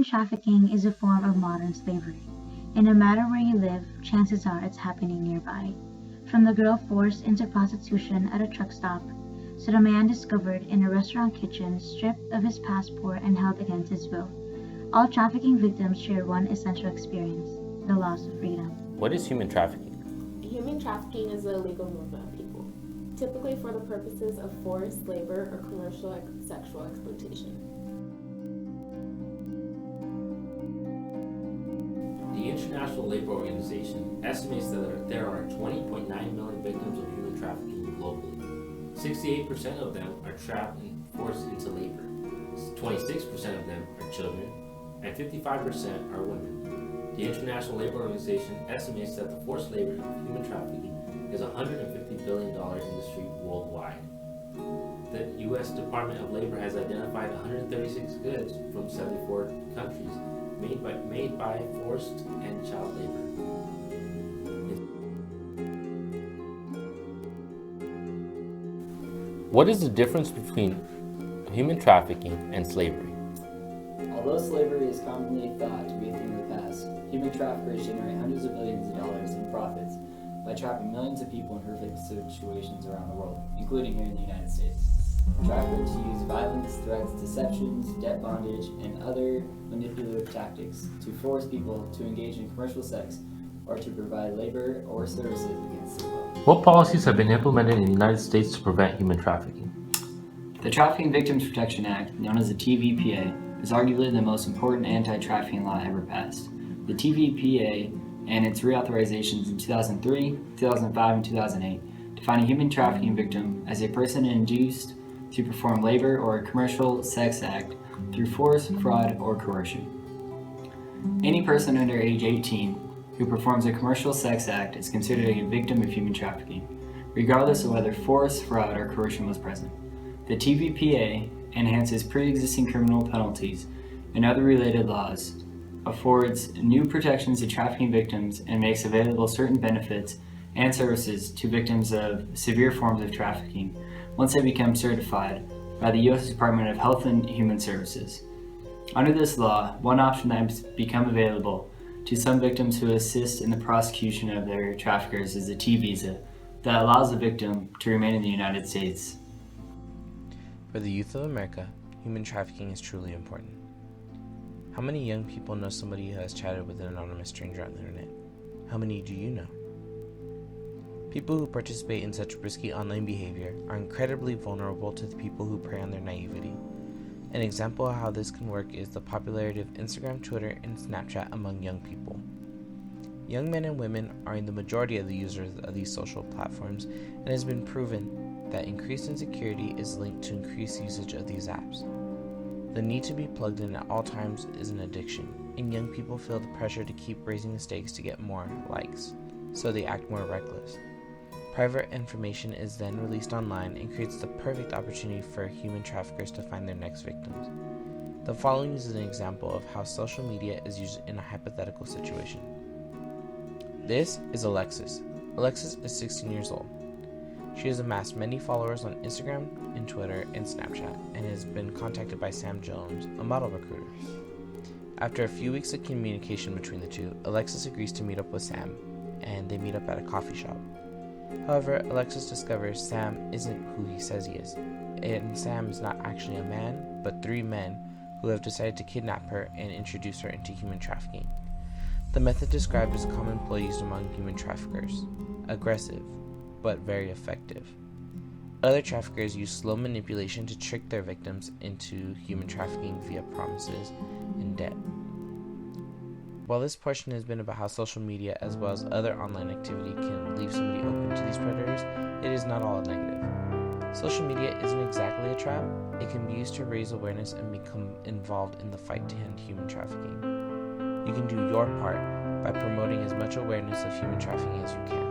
Trafficking is a form of modern slavery, and no matter where you live, chances are it's happening nearby. From the girl forced into prostitution at a truck stop, to the man discovered in a restaurant kitchen stripped of his passport and held against his will, all trafficking victims share one essential experience: the loss of freedom. What is human trafficking? Human trafficking is the illegal movement of people, typically for the purposes of forced labor or commercial sexual exploitation. The International Labor Organization estimates that there are 20.9 million victims of human trafficking globally. 68% of them are trapped and forced into labor. 26% of them are children, and 55% are women. The International Labor Organization estimates that the forced labor of human trafficking is a $150 billion industry worldwide. The U.S. Department of Labor has identified 136 goods from 74 countries made by forced and child labor. What is the difference between human trafficking and slavery? Although slavery is commonly thought to be a thing of the past, human traffickers generate hundreds of billions of dollars in profits by trapping millions of people in horrific situations around the world, including here in the United States. Traffickers use violence, threats, deceptions, debt bondage, and other manipulative tactics to force people to engage in commercial sex or to provide labor or services against their will. What policies have been implemented in the United States to prevent human trafficking? The Trafficking Victims Protection Act, known as the TVPA, is arguably the most important anti-trafficking law ever passed. The TVPA and its reauthorizations in 2003, 2005, and 2008 define a human trafficking victim as a person induced to perform labor or a commercial sex act through force, fraud, or coercion. Any person under age 18 who performs a commercial sex act is considered a victim of human trafficking, regardless of whether force, fraud, or coercion was present. The TVPA enhances pre-existing criminal penalties and other related laws, affords new protections to trafficking victims, and makes available certain benefits and services to victims of severe forms of trafficking once they become certified by the U.S. Department of Health and Human Services. Under this law, one option that has become available to some victims who assist in the prosecution of their traffickers is a T visa that allows the victim to remain in the United States. For the youth of America, human trafficking is truly important. How many young people know somebody who has chatted with an anonymous stranger on the internet? How many do you know? People who participate in such risky online behavior are incredibly vulnerable to the people who prey on their naivety. An example of how this can work is the popularity of Instagram, Twitter, and Snapchat among young people. Young men and women are in the majority of the users of these social platforms, and it has been proven that increased insecurity is linked to increased usage of these apps. The need to be plugged in at all times is an addiction, and young people feel the pressure to keep raising the stakes to get more likes, so they act more reckless. Private information is then released online and creates the perfect opportunity for human traffickers to find their next victims. The following is an example of how social media is used in a hypothetical situation. This is Alexis. Alexis is 16 years old. She has amassed many followers on Instagram and Twitter and Snapchat and has been contacted by Sam Jones, a model recruiter. After a few weeks of communication between the two, Alexis agrees to meet up with Sam, and they meet up at a coffee shop. However, Alexis discovers Sam isn't who he says he is, and Sam is not actually a man, but 3 men who have decided to kidnap her and introduce her into human trafficking. The method described is a common ploy used among human traffickers, aggressive, but very effective. Other traffickers use slow manipulation to trick their victims into human trafficking via promises and debt. While this portion has been about how social media as well as other online activity can leave somebody open to these predators, it is not all negative. Social media isn't exactly a trap. It can be used to raise awareness and become involved in the fight to end human trafficking. You can do your part by promoting as much awareness of human trafficking as you can.